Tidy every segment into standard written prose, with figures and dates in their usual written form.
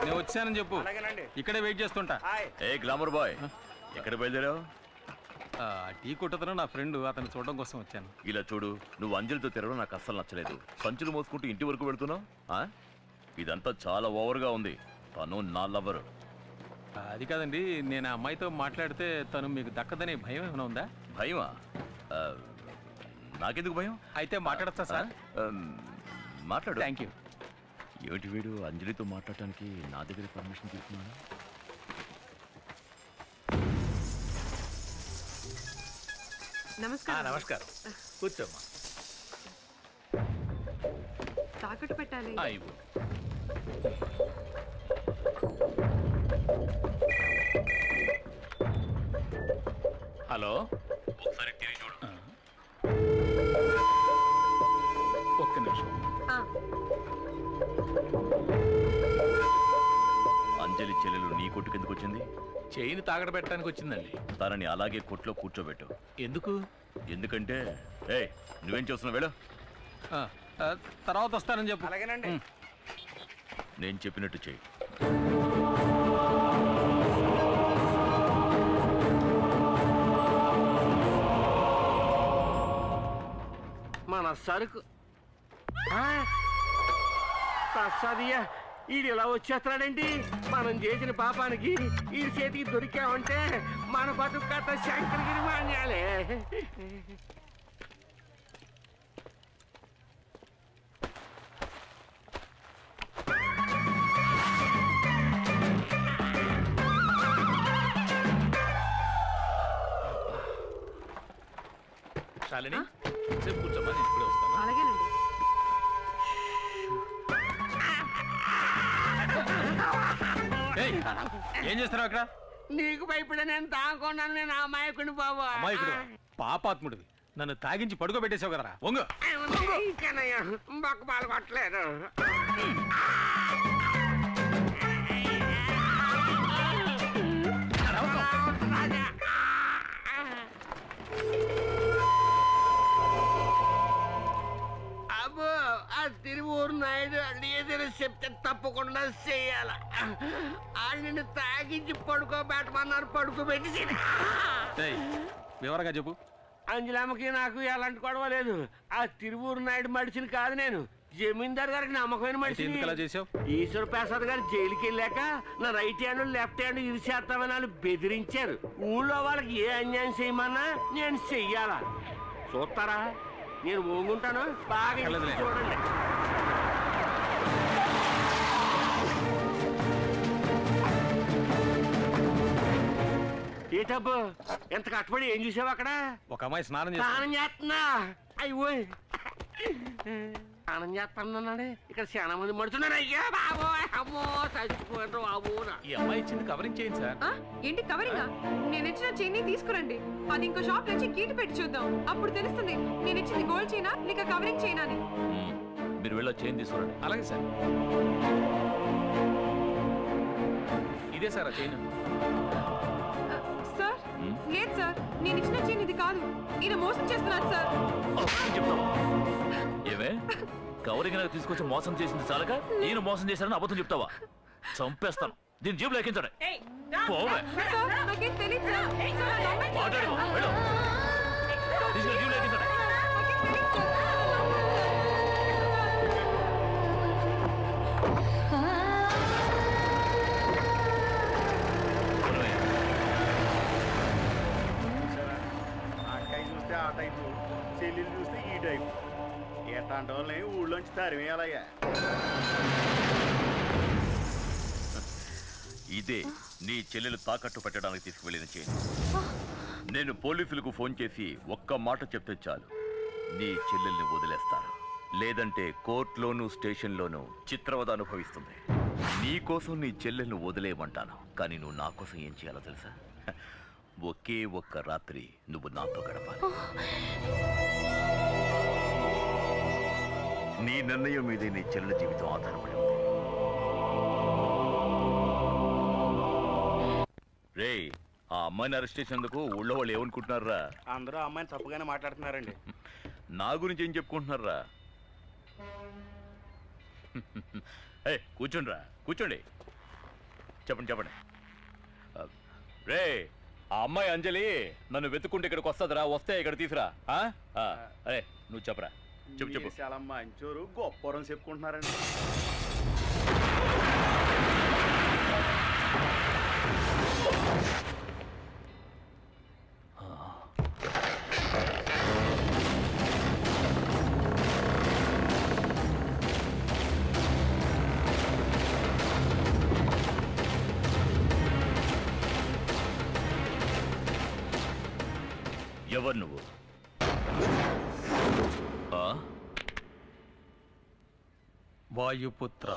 నేను వచ్చానని చెప్పు. ఇక్కడే వెయిట్ చేస్తుంటా. ఏ గ్లామర్ బాయ్, ఎక్కడ బయలుదేరావు? టీ కొట్టతను నా ఫ్రెండ్, అతను చూడడం కోసం వచ్చాను. ఇలా చూడు, నువ్వు అంజలితో తిరగడం నాకు అస్సలు నచ్చలేదు. సంచులు మోసుకుంటూ ఇంటి వరకు వెళుతున్నావు. ఇదంతా చాలా ఓవర్గా ఉంది. తను నా లవరు. అది కాదండి, నేను ఆ అమ్మాయితో మాట్లాడితే తను మీకు దక్కదనే భయం ఏమైనా ఉందా? భయమా? నాకెందుకు భయం? అయితే మాట్లాడచ్చా సార్? మాట్లాడు. Thank you. ఏమిటి వీడు అంజలితో మాట్లాడటానికి నా దగ్గర పర్మిషన్ తీసుకున్నాను? నమస్కారం. నమస్కారం, కూర్చోమ్మా. తాకట్టు పెట్టాలి. హలో, ఒకసారి తిరిగి చూడు. ఒక్క నిమిషం. అంజలి చెల్లెలు నీ కొట్టు కిందకు వచ్చింది? చైన్ తాకట్టు పెట్టడానికి వచ్చిందండి. తనని అలాగే కొట్లో కూర్చోబెట్టు. ఎందుకు? ఎందుకంటే నువ్వేం చేస్తున్నావు? వెళ్ళు. తర్వాత వస్తానని చెప్పు. అలాగేనండి. నేను చెప్పినట్టు చెయ్యి. మన సరుకు సదియా ఈడు ఇలా వచ్చేస్తున్నాడేంటి? మనం చేసిన పాపానికి ఈ చేతికి దొరికామంటే మన బతుకు కథ శంకరగిరి మాన్యాలే. శాలిని, సేపు కూర్చోమ్మా, నేను ఇప్పుడే వస్తాను. అలాగేనండి. ఏం చేస్తున్నావు అక్కడ? నీకు భయపడే నేను తాగకున్నాను. నేను అమాయకుని బాబు. అమాయకుడు? పాపాత్ముడివి. నన్ను తాగించి పడుకోబెట్టేసావు కదరా. వంగు. బొక్క పాలు కొట్టలేదు. అబ్బో, ఆ తిరువూరు నాయుడు ఏదైనా చెప్తే తప్పకుండా చెయ్యాల. నిన్ను తాగించి పడుకోబెట్టమన్నారు, పడుకోబెట్టి. వివరంగా చెప్పు. అంజలమ్మకి నాకు ఎలాంటి గొడవ లేదు. ఆ తిరువూరు నాయుడు మడిచిని కాదు నేను, జమీందార్ గారికి నమ్మకమైన మనిషిని. ఈశ్వర ప్రసాద్ గారు జైలుకి వెళ్ళాక నా రైట్ హ్యాండ్ లెఫ్ట్ హ్యాండ్ ఇరిచేస్తామని వాళ్ళు బెదిరించారు. ఊళ్ళో వాళ్ళకి ఏ అన్యాయం చేయమన్నా నేను చెయ్యాలా. చూస్తారా? నేను ఊగుంటాను, బాగా చూడండి. ఏటబ్బు, ఎంత కష్టపడి ఏం చూసావు అక్కడ? ఒక అమ్మాయి స్నానం చేస్తున్నా. అయ్యో, స్నానం చేస్తానన్నాడే. ఇక్కడ చాలా మంది మడుతున్నారు. అయ్యా బాబో, అమ్మో చచ్చిపోయారు బాబు. ఈ అమ్మాయి ఇచ్చింది కవరింగ్ చేయండి సార్. ఏంటి కవరింగ్? నేను ఇచ్చిన చైన్ తీసుకురండి. అది ఇంకో షాప్ నుంచి కీటు పెట్టి చూద్దాం. అప్పుడు తెలుస్తుంది నేను ఇచ్చింది గోల్డ్ చైనా లేక కవరింగ్ చైనా అని. మీరు వెళ్ళి చైన్ తీసుకురండి. అలాగే సార్. ఇదే సార్ ఆ చైన్. సార్ లేదు సార్, నేను ఇచ్చిన చైన్ ఇది కాదు. ఈయన మోసం చేస్తున్నాడు సార్. ఏమే, కవరింగ్ తీసుకొచ్చి మోసం చేసింది చాలక నేను మోసం చేశానని అబద్ధం చెప్తావా? చంపేస్తాను. దీని జేబులో ఎక్కించండి. మాట్లాడు. జేబులో ఎక్కించండి. చూస్తే ఆ టైపు, చెల్లెలు చూస్తే ఈ టైపు. ఎట్లాంటి వాళ్ళని ఊళ్ళోంచి తరిమేయాలయ్యా. ఇదే నీ చెల్లెలు తాకట్టు పెట్టడానికి తీసుకువెళ్ళిన చైన్. నేను పోలీసులకు ఫోన్ చేసి ఒక్క మాట చెప్తే చాలు, నీ చెల్లెల్ని వదిలేస్తాను. లేదంటే కోర్టులోనూ స్టేషన్లోనూ చిత్రవద అనుభవిస్తుంది. నీకోసం నీ చెల్లెల్ని వదిలేయమంటాను, కానీ నువ్వు నా కోసం ఏం చేయాలో తెలుసా? ఒకే ఒక్క రాత్రి నువ్వు నాతో గడపాలి. నీ నిర్ణయం మీదే నీ చెల్లెల జీవితం ఆధారపడి ఉంది. రే, ఆ అమ్మాయిని అరెస్ట్ చేసేందుకు ఊళ్ళో వాళ్ళు ఏమనుకుంటున్నారా? అందరూ అమ్మాయిని తప్పుగానే మాట్లాడుతున్నారండి. నా గురించి ఏం చెప్పుకుంటున్నారా? కూర్చోండిరా, కూర్చోండి. చెప్పండి చెప్పండి. రే, ఆ అమ్మాయి అంజలి నన్ను వెతుక్కుంటే ఇక్కడికి వస్తుందిరా, వస్తే ఇక్కడ తీసురా. అరే నువ్వు చెప్పరా, చెప్పు చెప్పు. చాలా మంచోరు గొప్పరం చెప్పుకుంటున్నారండి. ఎవరు నువ్వు? వాయుపుత్ర.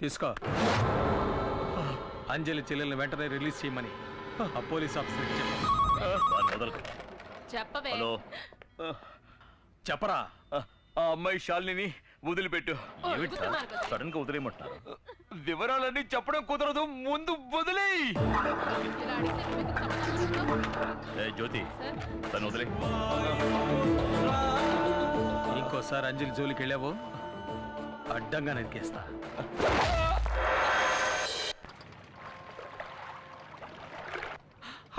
తీసుకో. అంజలి చెల్లెల్ని వెంటనే రిలీజ్ చేయమని ఆ పోలీస్ ఆఫీసర్కి చెప్పవే. హలో, చెప్పరా. ఆ అమ్మాయి శాలిని వదిలిపెట్టు. సడన్ గా వదిలేయమంటున్నారు. వివరాలన్నీ చెప్పడం కుదరదు, ముందు వదిలేయ్. జ్యోతి, తను వదిలే. ఇంకోసారి అంజలి జోలికి వెళ్ళావు, అడ్డంగా నరికేస్తా.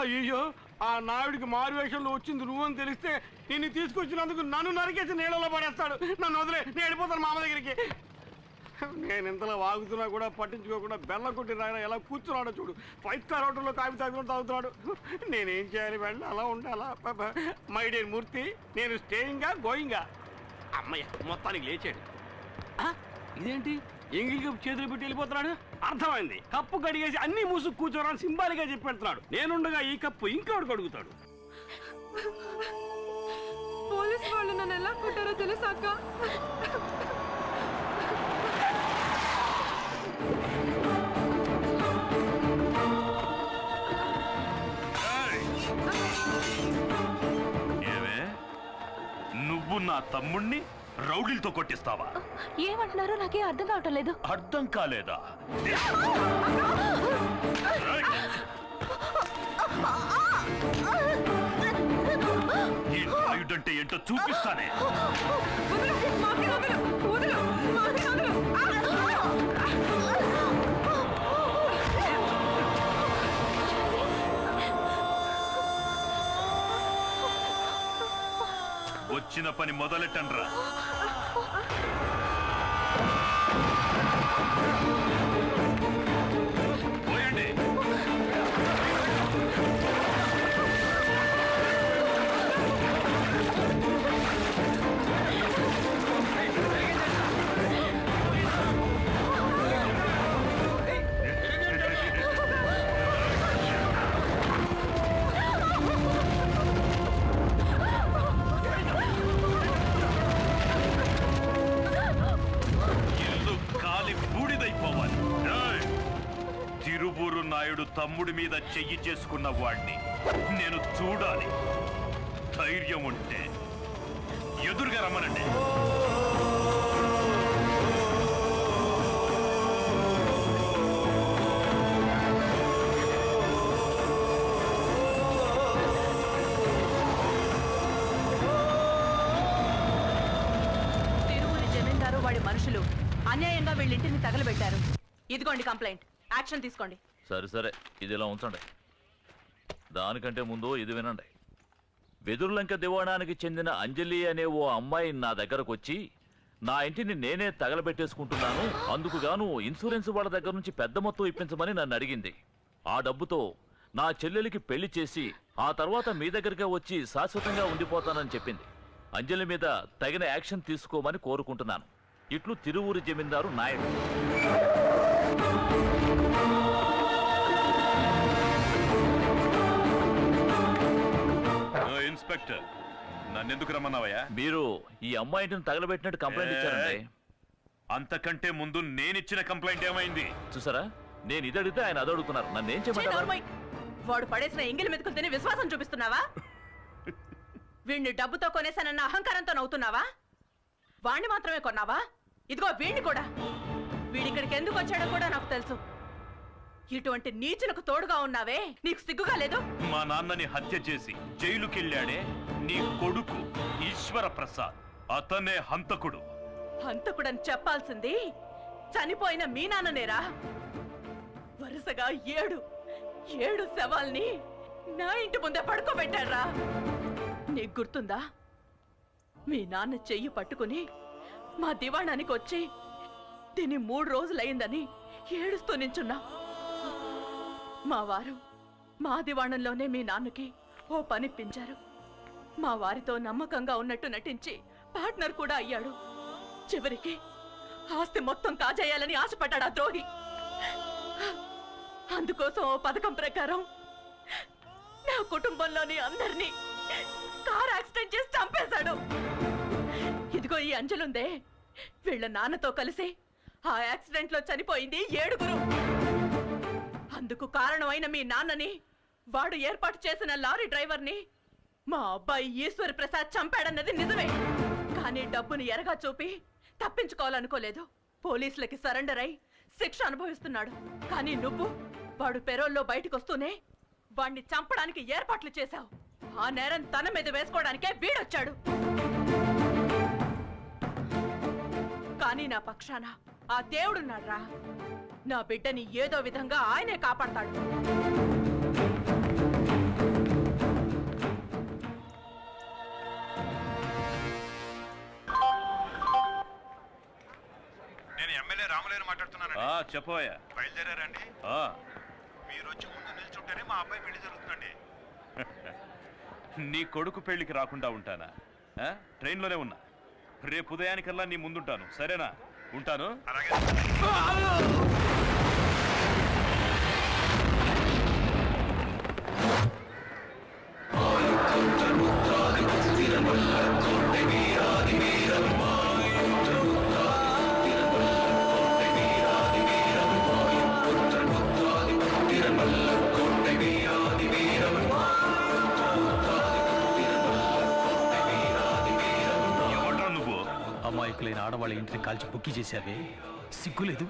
అయ్యో, ఆ నాయుడికి మారు వేషంలో వచ్చింది నువ్వని తెలిస్తే నిన్ను తీసుకొచ్చినందుకు నన్ను నరికేసి నీళ్ళలో పడేస్తాడు. నన్ను వదిలే, నేను వెళ్ళిపోతాను మామ దగ్గరికి. నేను ఇంతలో వాగుతున్నా కూడా పట్టించుకోకుండా బెల్ల కొట్టి రాయన ఎలా కూర్చున్నాడో చూడు. 5 స్టార్ హోటల్లో కాఫీ తాగుతున్నాడు. నేనేం చేయాలి? వెళ్ళి అలా ఉండాలా? మై డియర్ మూర్తి, నేను స్టేయింగా గోయింగా? అమ్మయ్య, మొత్తానికి లేచాడు. ఇదేంటి ఎంగిల్ కప్పు చేతులు పెట్టి వెళ్ళిపోతున్నాడు? అర్థమైంది, కప్పు కడిగేసి అన్ని మూసుకు కూర్చోరని సింబాలిగా చెప్పి పెడుతున్నాడు. నేనుండగా ఈ కప్పు ఇంకోటి అడుగుతాడు. పోలీస్ వాళ్ళు నన్ను ఎలా కొట్టారో తెలుసా అక్క? ఏమే, నువ్వు నా తమ్ముణ్ణి రౌడీలతో కొట్టిస్తావా? ఏమంటున్నారో నాకే అర్థం కావటం లేదు. అర్థం కాలేదా? ఈ నాయుడంటే ఏంటో చూపిస్తానే. వచ్చిన పని మొదలెట్టండ్రా. పోయండి. తమ్ముడి మీద చెయ్యి చేసుకున్న వాణ్ణి నేను చూడాలి. ధైర్యం ఉంటే ఎదురుగా రమ్మనండి. తిరువురి జమీందారు వాడి మనుషులు అన్యాయంగా వీళ్ళింటిని తగలబెట్టారు. ఇదిగోండి కంప్లైంట్, యాక్షన్ తీసుకోండి. సరే సరే, ఇది ఇలా ఉంచండి. దానికంటే ముందు ఇది వినండి. వెదురులంక దివాణానికి చెందిన అంజలి అనే ఓ అమ్మాయి నా దగ్గరకు వచ్చి నా ఇంటిని నేనే తగలబెట్టేసుకుంటున్నాను, అందుకు గాను ఇన్సూరెన్స్ వాళ్ళ దగ్గర నుంచి పెద్ద మొత్తం ఇప్పించమని నన్ను అడిగింది. ఆ డబ్బుతో నా చెల్లెలికి పెళ్లి చేసి ఆ తర్వాత మీ దగ్గరకే వచ్చి శాశ్వతంగా ఉండిపోతానని చెప్పింది. అంజలి మీద తగిన యాక్షన్ తీసుకోమని కోరుకుంటున్నాను. ఇట్లు తిరువూరి జమీందారు నాయుడు. ఇన్స్పెక్టర్, నన్నెందుకు రమ్మన్నావయ్యా? మీరు ఈ అమ్మాయిని తగలబెట్టినట్టు కంప్లైంట్ ఇచ్చారండి. అంతకంటే ముందు నేనిచ్చిన కంప్లైంట్ ఏమైంది? చూసారా, నేను ఇది అడిగితే ఆయన అది అడుగుతున్నారు. నన్ను ఏం చేయమంటారు? వాడు పడేసిన ఎంగిలి మెతుకులు తిని విశ్వాసం చూపిస్తున్నావా? వీణ్ణి డబ్బుతో కొనేసానన్న అహంకారంతో నవ్వుతున్నావా? వాణ్ణి మాత్రమే కొన్నావా? ఇదిగో వీణ్ణి కూడా. వీడిక్కడికి ఎందుకు వచ్చాడో కూడా నాకు తెలుసు. ఇటువంటి నీచులకు తోడుగా ఉన్నావే, నీకు సిగ్గుగా లేదు? మా నాన్నని హత్య చేసి జైలుకెళ్ళాడే నీ కొడుకు ఈశ్వర ప్రసాద్, అతనే హంతకుడు. హంతకుడని చెప్పాల్సింది చనిపోయిన మీ నాన్ననేరా. వరుసగా ఏడు శవాల్ని నా ఇంటి ముందే పడుకోబెట్టాడ్రా. నీకు గుర్తుందా? మీ నాన్న చెయ్యి పట్టుకుని మా దివాణానికి వచ్చి దీని 3 రోజులయ్యిందని ఏడుస్తూ నించున్నా. మా వారు మా దివాణంలోనే మీ నాన్నకి ఓ పనిప్పించారు. మా వారితో నమ్మకంగా ఉన్నట్టు నటించి పార్ట్నర్ కూడా అయ్యాడు. చివరికి ఆస్తి మొత్తం కాజేయాలని ఆశపడ్డాడు ఆ ద్రోహి. అందుకోసం ఓ పథకం ప్రకారం నా కుటుంబంలోని అందరినీ కార్ యాక్సిడెంట్ చేసి చంపేశాడు. ఇదిగో ఈ అంజలుందే, వీళ్ళ నాన్నతో కలిసి ఆ యాక్సిడెంట్ లో చనిపోయింది 7. అందుకు కారణమైన మీ నాన్నని, వాడు ఏర్పాటు చేసిన లారీ డ్రైవర్ని మా అబ్బాయి ఈశ్వర్ ప్రసాద్ చంపాడన్నది నిజమే. కానీ డబ్బుని ఎరగా చూపి తప్పించుకోవాలనుకోలేదు. పోలీసులకి సరెండర్ అయి శిక్ష అనుభవిస్తున్నాడు. కానీ నువ్వు వాడు పెరోల్లో బయటకు వస్తూనే వాణ్ణి చంపడానికి ఏర్పాట్లు చేశావు. ఆ నేరం తన మీద వేసుకోవడానికే వీడొచ్చాడు. కానీ నా పక్షాన ఆ దేవుడున్నాడ్రా. నా బిడ్డని ఏదో విధంగా ఆయనే కాపాడతాడు. నేను ఎమ్మెల్యే రామలేరు మాట్లాడుతున్నాను. చెప్పవయ్యా. బయలుదేరారండి? మీరు వచ్చి ముందు నిల్చుంటేనే మా అబ్బాయి పెళ్లి జరుగుతుందండి. నీ కొడుకు పెళ్లికి రాకుండా ఉంటానా? ట్రైన్లోనే ఉన్నా. రేపు ఉదయానికల్లా నీ ముందుంటాను, సరేనా? ఉంటాను. అలాగే. అమాయకులైన ఆడవాళ్ళ ఇంటిని కాల్చి బుక్కి చేశావే, సిగ్గులేదు?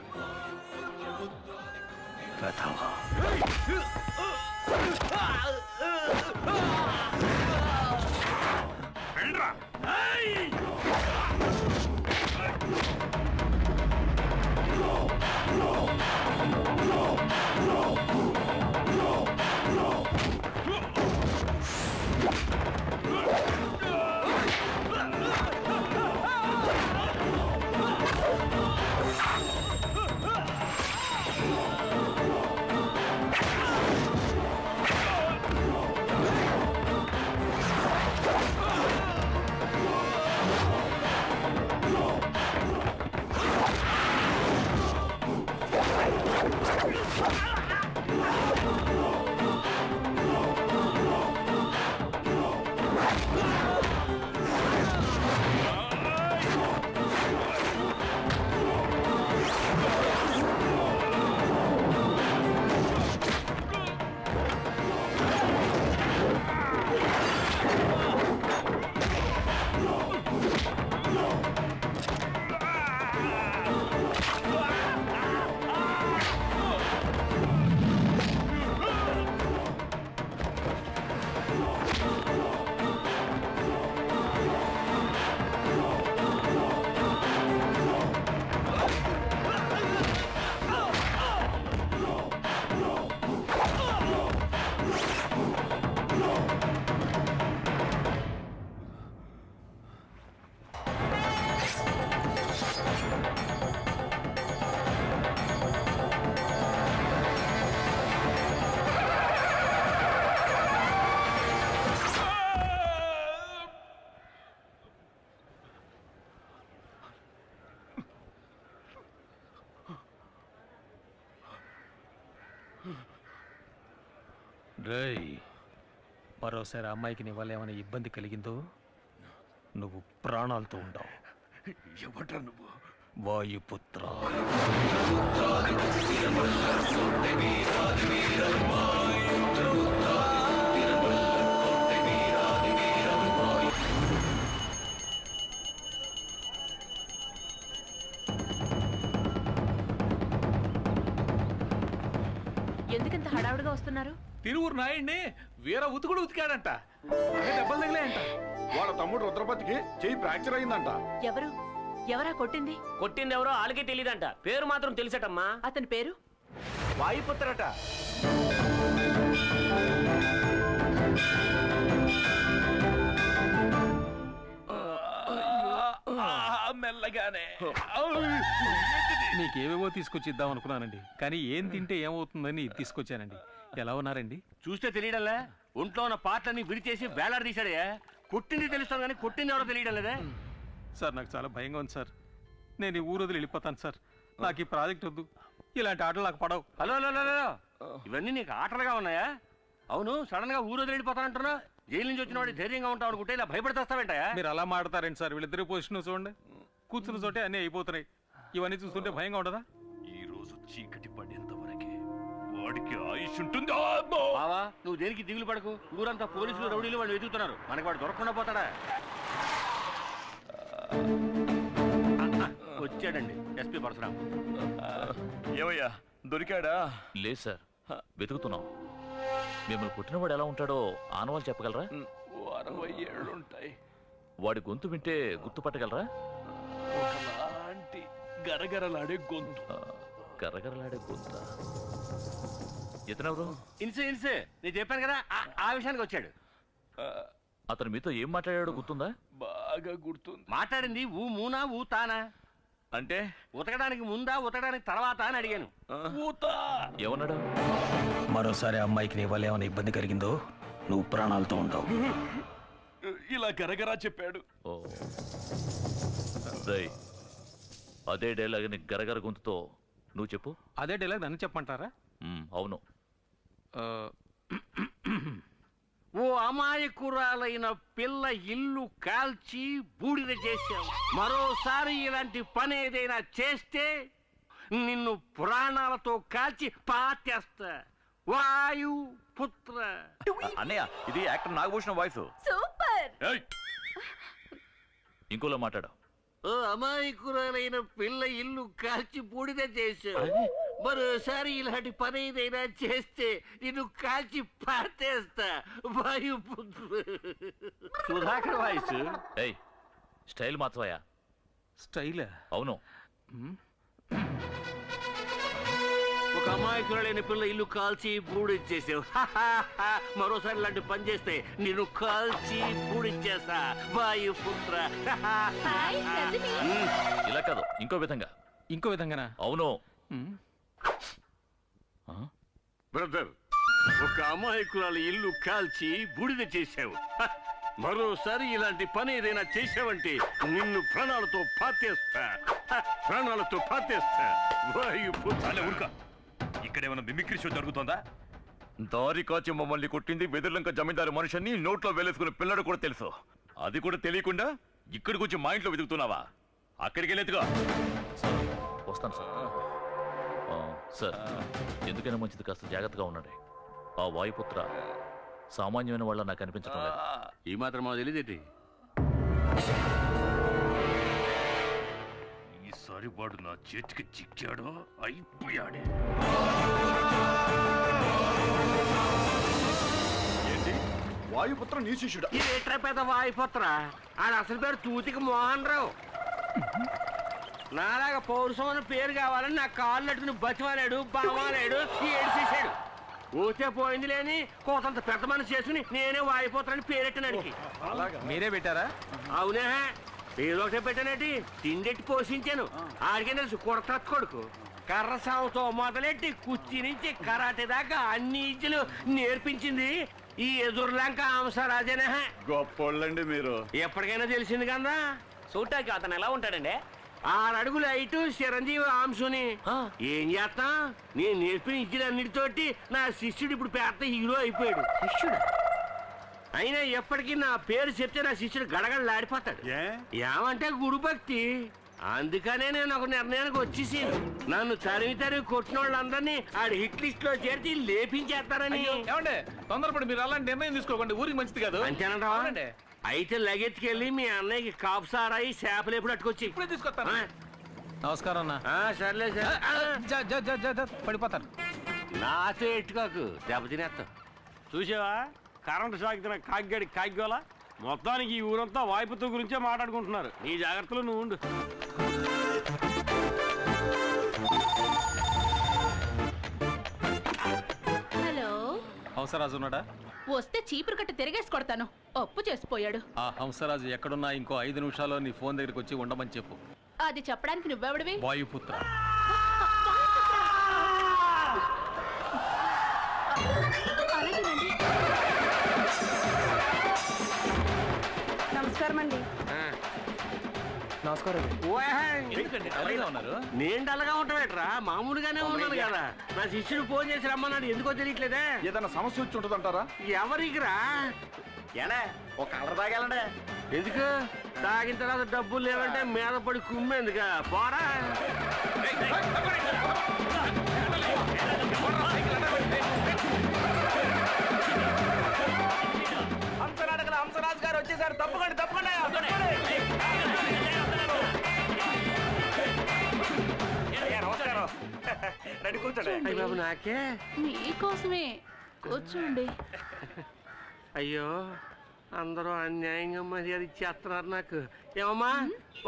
రేయ్, మరోసారి అమ్మాయికి నీ వల్ల ఏమైనా ఇబ్బంది కలిగిందో నువ్వు ప్రాణాలతో ఉండవు. ఏమంటా నువ్వు? వాయుపుత్ర. ఎందుకంత హడావుడిగా వస్తున్నారు? తిరువురు నాయుడిని వీర ఉతుకుడు ఉతికాడంట. దెబ్బలు తగిలాయంట. వాళ్ళ తమ్ముడు రుద్రపతికి చెయ్యి ఫ్రాక్చర్ అయిందంట. ఎవరా కొట్టింది? కొట్టింది ఎవరో వాళ్ళకే తెలియదంట. పేరు మాత్రం తెలిసటమ్మా. అతని పేరు వాయుపుత్రట. మెల్లగానే నీకేవేవో తీసుకొచ్చి ఇద్దాం అనుకున్నానండి, కానీ ఏం తింటే ఏమవుతుందని ఇది తీసుకొచ్చానండి. ఎలా ఉన్నారండి? చూస్తే తెలియడంలే. ఒంట్లో ఉన్న పాటలన్నీ విడిచేసి వేలాడ తీశాడే. కొట్టింది తెలుస్తాను కానీ కొట్టింది ఎవరో తెలియడం లేదే. సార్ నాకు చాలా భయంగా ఉంది సార్. నేను ఈ ఊరు వదిలి వెళ్ళిపోతాను సార్. నాకు ఈ ప్రాజెక్ట్ వద్దు. ఇలాంటి ఆటలు నాకు పడవు. హలో హలో హలో, ఇవన్నీ నీకు ఆటలుగా ఉన్నాయా? అవును, సడన్ గా ఊరు వదిలి వెళ్ళిపోతానంటున్నా. జైలు నుంచి వచ్చిన వాడి ధైర్యంగా ఉంటావు అనుకుంటే ఇలా భయపడితేస్తావేంటయా? మీరు అలా మాడతారండి సార్. వీళ్ళిద్దరు పొజిషన్ చూడండి, కూర్చున్న చోటే అన్నీ అయిపోతున్నాయి. ఇవన్నీ చూస్తుంటే భయంగా ఉండదా? ఈ రోజు చీకటి పడేంత వరకే వాడికి ఆయుష్ ఉంటుంది. బావా, నువ్వు దేనికి దిగులు పడకు. ఊరంతా పోలీసులు రౌడీలు వాళ్ళు వెతుకుతున్నారు. మనకి వాడు దొరకకుండా పోతాడా? వచ్చాడండి ఎస్పీ పరశురాం. ఏమయ్యా దొరికాడా? లేదు సార్, వెతుకుతున్నాం. మిమ్మల్ని పుట్టినవాడు ఎలా ఉంటాడో ఆనవాళ్ళు చెప్పగలరా? 60 ఏళ్ళుంటాయి. వాడి గొంతు వింటే గుర్తుపట్టగలరా? ఒకలాంటి గరగరలాడే గొంతు. గరగరలాడే గొంత. ఇతనెవరు? ఇన్సే ఇన్సే, నేను చెప్పాను కదా, ఆ విషయానికి వచ్చాడు. అతను మీతో ఏం మాట్లాడాడో గుర్తుందా? బాగా గుర్తుంది. మాట్లాడింది ఊ మూనా ఊ తానా అంటే ఉతకడానికి ముందా ఉతకడానికి తర్వాత అని అడిగాను. ఏమన్నాడు? మరోసారి అమ్మాయికి నీ వల్ల ఏమైనా ఇబ్బంది కలిగిందో నువ్వు ప్రాణాలతో ఉండవు. ఇలా గరగరా చెప్పాడు. ఓ రేయ్, అదే డైలాగ్ని గరగర గొంతుతో నువ్వు చెప్పు. అదే డైలాగ్ నన్ను చెప్పమంటారా? అవును. ఓ అమాయకురాలైన పిల్ల ఇల్లు కాల్చి బూడిద చేశావు. మరోసారి ఇలాంటి పని ఏదైనా చేస్తే నిన్ను ప్రాణాలతో కాల్చి పాతేస్తా. వాయు పుత్ర. అన్నయ్య, ఇది యాక్టర్ నాగభూషణ వాయిస్. సూపర్. ఇంకోలా మాట్లాడు. ఓ అమాయకురాలైన పిల్ల ఇల్లు కాల్చి బూడిద చేశావు. మరోసారి ఇలాంటి పని ఏదైనా చేస్తే నిన్ను కాల్చి పాతేస్తా. వాయుపుత్ర. సుధాకర్ వాయిస్. ఏయ్, స్టైల్ మార్చవయ్యా. స్టైల్? అవును. ఒక అమాయకురాలైన పిల్ల ఇల్లు కాల్చి బూడిచ్చేసావు. మరోసారి ఇలాంటి పని చేస్తే నిన్ను కాల్చి బూడిచ్చేస్తా. వాయుపుత్ర. ఇలా కాదు, ఇంకో విధంగా. ఇంకో విధంగానా? అవును. బ్రదర్, ఒక అమాయకురాలు ఇల్లు కాల్చి బూడిద చేశావు. మరోసారి ఇలాంటి పని ఏదైనా చేశావంటే నిన్ను ప్రాణాలతో పాతేస్తా. ప్రాణాలతో పాతేస్తా. వాయుపుత్ర. ఊరుక. ఇక్కడేమైనా మిమిక్రీ షో జరుగుతుందా? దారి కాచి మమ్మల్ని కొట్టింది వెదుర్లంక జమీందారు మనుషుని నోట్లో వేలేసుకున్న పిల్లడు కూడా తెలుసు. అది కూడా తెలియకుండా ఇక్కడికి వచ్చి మా ఇంట్లో వెతుకుతున్నావా? అక్కడికి వెళ్ళేదిగా. వస్తాను సార్. సార్, ఎందుకైనా మంచిది కాస్త జాగ్రత్తగా ఉండండి. ఆ వాయుపుత్ర సామాన్యమైన వాళ్ళ నాకు అనిపించడం లేదు. ఈ మాత్రం మాకు తెలియదేంటి? ఈసారి వాడు నా చేతికి చిక్కాడో అయిపోయాడే. ఏంటి వాయుపుత్ర నీ శిష్యుడా? ఏట్రా పెద్ద వాయుపుత్ర? ఆడ అసలు పేరు తూతికి మోహన్ రావు. నాలాగా పౌరుషం అన్న పేరు కావాలని నా కాళ్ళు అట్టుకుని బతిమాలాడు, బామాలాడు, ఏడ్చేసాడు. ఊతే పోయింది లేని కోతంత పెద్ద మనసు చేసుకుని నేనే వాయిపోతానని పేరెట్టినానికి. మీరే పెట్టారా? అవునే, ఏదో ఒకటే పెట్టానేటి. తిండెట్టి పోషించాను. ఆడికే తెలుసు కొడత కొడుకు. కర్ర సాగుతో మొదలెట్టి కుర్చీ నుంచి కరాటే దాకా అన్ని ఇజ్జలు నేర్పించింది ఈ ఎదుర్లంక అంశరాజనే. గొప్పోళ్ళండి మీరు. ఎప్పటికైనా తెలిసింది కదా. చూడటానికి అతను ఎలా ఉంటాడండి? 6 అడుగులు హైటు చిరంజీవి ఆంశుని. ఏం చేస్తా, నేను నేర్పిన ఇచ్చినన్నిటితోటి నా శిష్యుడు ఇప్పుడు పెద్ద హీరో అయిపోయాడు. శిష్యుడు అయినా ఎప్పటికీ నా పేరు చెప్తే నా శిష్యుడు గడగడలాడిపోతాడు. ఏమంటే గురు భక్తి. అందుకనే నేను ఒక నిర్ణయానికి వచ్చేసాను. నన్ను తరిమి కొట్టిన వాళ్ళందరినీ ఆడి హిట్ లిస్ట్ లో చేర్చి లేపించేస్తారని. ఏమండి తొందరపడి మీరు అలాంటి నిర్ణయం తీసుకోకండి, ఊరికి మంచిది కాదు. అంతేనంటావా? అయితే లగెత్తుకెళ్ళి మీ అన్నయ్యకి కాపు సారాయి చేపలు ఎప్పుడు అట్టుకొచ్చి ఇప్పుడే తీసుకొస్తాను. నమస్కారం అన్న. సర్లే సార్. పడిపోతారు. నాతో ఎట్టుకోకు, దెబ్బతినేస్తావు. చూసావా కరెంటు షాక్ తిన కాగ్గాడి కాగ్గోలా. మొత్తానికి ఈ ఊరంతా వాయిపుతో గురించే మాట్లాడుకుంటున్నారు. నీ జాగ్రత్తలో నువ్వు ఉండు. హలో, హంసరాజు ఉన్నాడా? వస్తే చీపురు కట్ట తిరిగేసి కొడతాను. అప్పు చేసిపోయాడు. ఆ హంసరాజు ఎక్కడున్నా ఇంకో 5 నిమిషాల్లో నీ ఫోన్ దగ్గరికి వచ్చి ఉండమని చెప్పు. అది చెప్పడానికి నువ్వెవడివి? వాయుపుత్ర. అలాగేనండి. నమస్కారం అండి. నమస్కారం. ఉన్నారు నేను డల్గా ఉంటావేట్రా? మామూలుగానే ఉన్నాను కదా. నా శిష్యుడు ఫోన్ చేసి రమ్మన్నాడు, ఎందుకో తెలియట్లేదే. ఏదైనా సమస్య వచ్చి ఉంటుందంటారా? ఎవరికిరా? ఏనా ఒక కలర్ తాగాలండే. ఎందుకు? తాగిన తర్వాత డబ్బులు లేవంటే మీద పడి కుమ్మేందుక? పోరా. హంసరాజు గారు వచ్చేసారు. తప్పకండి తప్పకండి. నమస్కారం. రండి కూర్చోండి. అయ్య బాబు, నాకే? మీకోసమే. కూర్చోండి. అయ్యో, అందరూ అన్యాయంగా మర్యాద ఇచ్చేస్తున్నారు నాకు. ఏమమ్మా,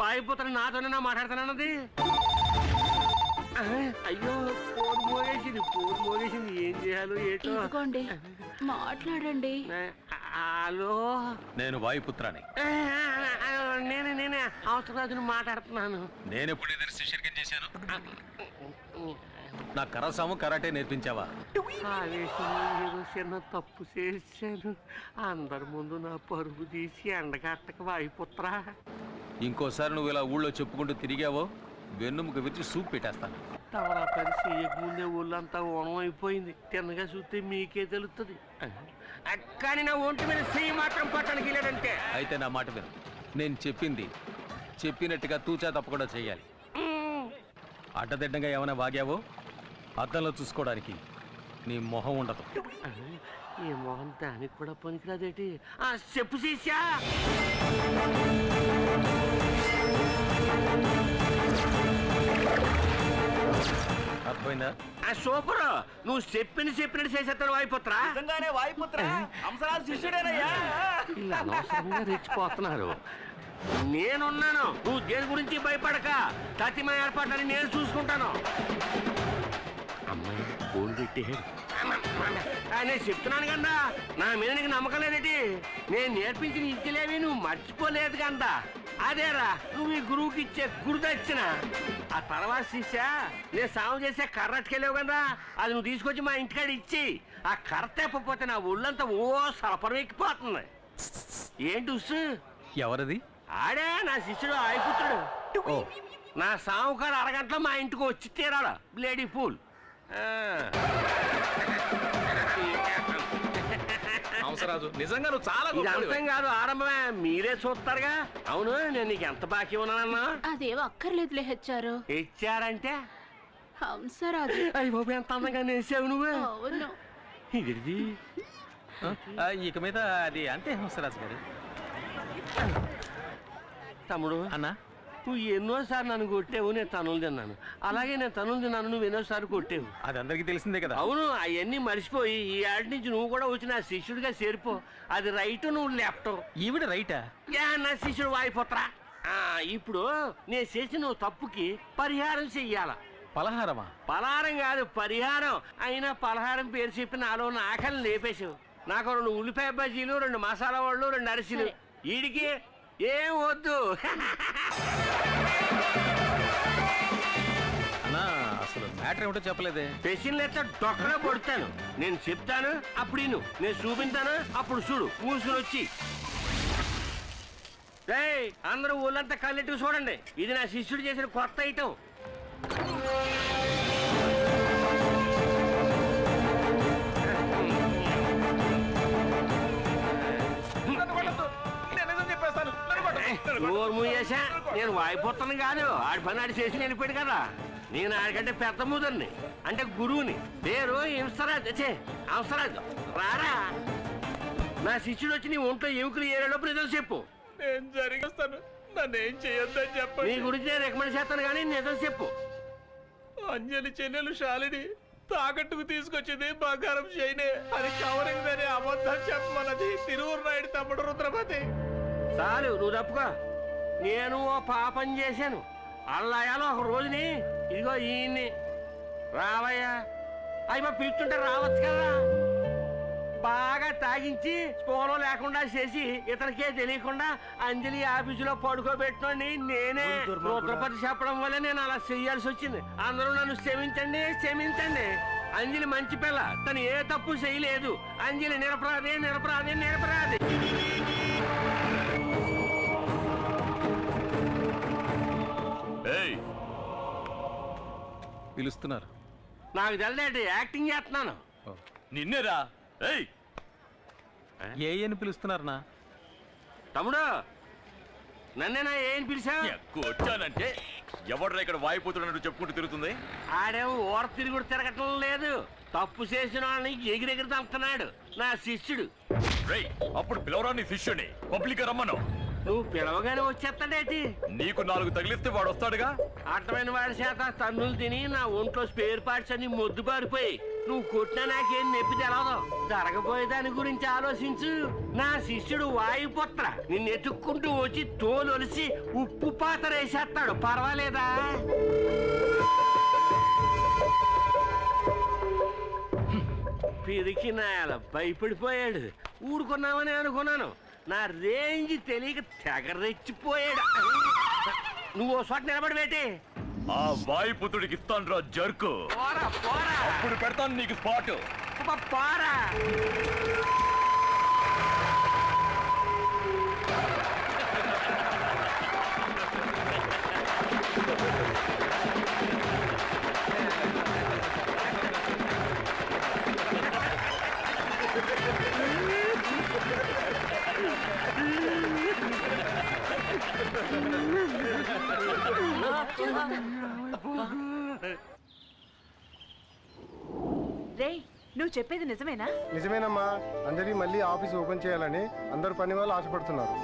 వాయిపోతాను నాతోనే మాట్లాడుతానన్నది. అయ్యో, ఫోన్ మోగేసింది. ఏం చేయాలో ఏటో. ఇదిగోండి, మాట్లాడండి. హలో, నేను వాయుపుత్రాని. నేనే అవసరాజును మాట్లాడుతున్నాను. నేను ఎప్పుడు ఏదైనా శిష్యర్గం చేశాను? నా కరసాము కరాటే నేర్పించావా? ఏదో చిన్న తప్పు చేశాను. అందరి ముందు నా పరుగు తీసి ఎండగట్టక వాయిపుత్రా. ఇంకోసారి నువ్వు ఇలా ఊళ్ళో చెప్పుకుంటూ తిరిగావో వెన్నుముక విరిచి సూప్ పెట్టేస్తాను. తవరా పని చేయకముందే ఊళ్ళంతా ఓనం అయిపోయింది. తిన్నగా చూస్తే మీకే తెలుస్తుంది. కానీ నా ఒంటి మీద చెయ్యి మాత్రం పట్టడానికి లేదంటే. అయితే నా మాట విను. నేను చెప్పినట్టుగా తూచా తప్పకుండా చెయ్యాలి. అడ్డదిడ్డంగా ఏమైనా వాగావో అద్దంలో చూసుకోవడానికి నీ మొహం ఉండదు. ఈ మొహం దానికి కూడా పనికిరాదేటి? చెప్పు శిష్యా. అర్థమైందా? సూపర్. నువ్వు చెప్పినట్టు చేసేస్తాడు వాయుపుత్ర. నిజంగానే వాయుపుత్ర హంసరాజు శిష్యుడేనయ్యా. ఇలా అనవసరంగా రెచ్చిపోతున్నారు. నేనున్నాను, నువ్వు దేని గురించి భయపడక. తతిమ ఏర్పాట్లని నేను చూసుకుంటాను. అమ్మాయి ఫోన్ పెట్టాడు. నేను చెప్తున్నాను కన్నా, నా మీద నీకు నమ్మకం లేదేటి? నేను నేర్పించిన ఇచ్చలేవి నువ్వు మర్చిపోలేదు కదా. అదేరా నువ్వు ఈ గురువుకి ఇచ్చే గురుదక్షిణ. ఆ తర్వాత శిష్య, నేను సాగు చేసే కర్రట్టుకెళ్ళావు కదా, అది నువ్వు తీసుకొచ్చి మా ఇంటికాడ ఇచ్చి. ఆ కర్ర తెప్పపోతే నా ఒళ్ళంతా ఓ సలపరం ఎక్కిపోతుంది. ఏంటి ఉస్సు? ఎవరది? ఆడే నా శిష్యుడు ఆయుపుత్రుడు. నా సాముకారు అరగంటలో మా ఇంటికి వచ్చి తీరాడు. బ్లేడీ ఫూల్. హంసరాజు, నిజంగా నువ్వు చాలా ఇది అంతం కాదు, ఆరంభమే. మీరే చూస్తారుగా. అవును, నేను నీకు ఎంత బాకీ ఉన్నానన్నా? అదేవో అక్కర్లేదులే హెచ్చారు. ఇచ్చారంటే హంసరాజు. అయ్యి బాబు, ఎంత అందంగా నేసావు నువ్వు. అవును. ఇది ఇక మీద అది అంతే హంసరాజు గారు. తమ్ముడు అన్నా, నువ్వు ఎన్నోసార్లు నన్ను కొట్టావు, నేను తనులు తిన్నాను. అలాగే నేను తనులు తిన్నాను, నువ్వు ఎన్నోసార్లు కొట్టావు. అది అందరికీ తెలిసిందే కదా. అవును, అవన్నీ మర్చిపోయి ఈ ఆడి నుంచి నువ్వు కూడా వచ్చి నా శిష్యుడిగా చేరిపో. అది రైట్, నువ్వు లెఫ్ట్. ఈవిడ రైటా? నా శిష్యుడు వాయిపోతరా. ఇప్పుడు నేను చేసిన తప్పుకి పరిహారం చెయ్యాల. పలహారమా? పలహారం కాదు, పరిహారం. అయినా పలహారం పేరు చెప్పి నాలో ఆకలిని లేపేశావు. నాకు 2 ఉల్లిపాయ బజ్జీలు, 2 మసాలా వాళ్ళు, 2 అరిసెలు. వీడికి ఏం వద్దు. అన్నా, అసలు మ్యాటర్ ఏమిటో చెప్పలేదే. పెసిన్లు ఎట్లా డొక్కలో పడుతాను. నేను చెప్తాను, అప్పుడు నేను చూపించాను, అప్పుడు చూడు. మూసుకుని వచ్చి ఏయ్ అందరూ ఊళ్ళంతా కళ్ళెట్టుకు చూడండి, ఇది నా శిష్యుడు చేసిన కొత్త ఐటమ్. నోరు మూయేసా, నేను వాయిపోతాను కాదు, ఆడి పని ఆడి చేసి వెళ్ళిపోయాడు కదా. నేను ఆడికంటే పెద్ద ముదర్ని, అంటే గురువుని. పేరు హింసరాజ్. హంసరాజు రారా. నా శిష్యుడు వచ్చి నీ ఒంట్లో ఎముకలు ఏరేటప్పుడు నిజం చెప్పు. నేను జరిగిస్తాను, నన్ను ఏం చేయొద్దని చెప్పండి. నీ గురించి నేను రికమెండ్ చేస్తాను కానీ నిజం చెప్పు. అంజలి చెల్లెలు శాలిని తాకట్టుకు తీసుకొచ్చింది బంగారం చేయనే, అది కవరింగ్ అని అబద్ధం చెప్పమన్నది తిరువురు నాయుడు తమ్ముడు రుద్రపతి. చాలు నువ్వు తప్పుకో. నేను ఓ పాపం చేశాను. అల్లాయాలో ఒక రోజుని ఇదిగో ఈయన్ని రావయ్యా అయ్యో పిలుస్తుంటే రావచ్చు కదా. బాగా తాగించి స్పోలో లేకుండా చేసి ఇతనికే తెలియకుండా అంజలి ఆఫీసులో పడుకోబెట్టుకోండి నేనే. రుద్రపతి చెప్పడం వల్ల నేను అలా చెయ్యాల్సి వచ్చింది. అందరూ నన్ను క్షమించండి క్షమించండి. అంజలి మంచి పిల్ల, తను ఏ తప్పు చేయలేదు. అంజలి నిరపరాధి నిరపరాధి నిరపరాధి. పిలుస్తున్నారు. నాకు తెలియదు, యాక్టింగ్ చేస్తున్నాను. నిన్నేరా. ఏ అని పిలుస్తున్నారనా? తమ్ముడు నన్నేనా ఏం పిలిచా? వచ్చానంటే ఎవడ్రా ఇక్కడ వాయిపోతున్నట్టు చెప్పుకుంటూ తిరుగుతుంది? ఆడేమో ఓర తిరుగుడు తిరగటం లేదు, తప్పు చేసిన వాళ్ళని ఎగిరెగిరి తప్పుతున్నాడు. నా శిష్యుడు. అప్పుడు పిలవరా నీ శిష్యుని, పబ్లిక్ రమ్మను. నువ్వు పిలవగానే వచ్చేస్తాడేటి? నీకు 4 తగిలిస్తే వాడు వస్తాడుగా. అర్థమైన వాడి చేత తన్నులు తిని నా ఒంట్లో స్పేర్ పార్ట్స్ అన్ని మొద్దు పారిపోయి నువ్వు కొట్టినా నాకేం నొప్పి తెలవదు. జరగబోయే దాని గురించి ఆలోచించు. నా శిష్యుడు వాయుపుత్ర నిన్ను ఎత్తుక్కుంటూ వచ్చి తోలొలిసి ఉప్పు పాత్ర వేసేస్తాడు. పర్వాలేదా? పిరికి నాయాల భయపడిపోయాడు. ఊరుకున్నామని అనుకున్నాను. నా రేంజ్ తెలియక తెగ రెచ్చిపోయాడు. నువ్వు ఓ చోట నిలబడి పెట్టి ఆ వాయుపుత్రుడికి ఇస్తాను రా జర్కు. అప్పుడు పెడతాను నీకు స్పాట్. పోరా. రే, నువ్వు చెప్పేది నిజమేనా? నిజమేనమ్మా. అంజలి మళ్ళీ ఆఫీస్ ఓపెన్ చేయాలని అందరు పని వాళ్ళు ఆశపడుతున్నారు.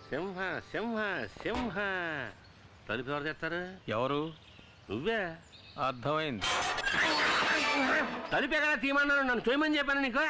సింహ సింహ సింహ. తలుపు ఎవరు తెస్తారు? ఎవరు? నువ్వే. అర్థమైంది. తలుపు ఎక్కడ తీయమన్నాను? నన్ను తోయమని చెప్పాను నీకు.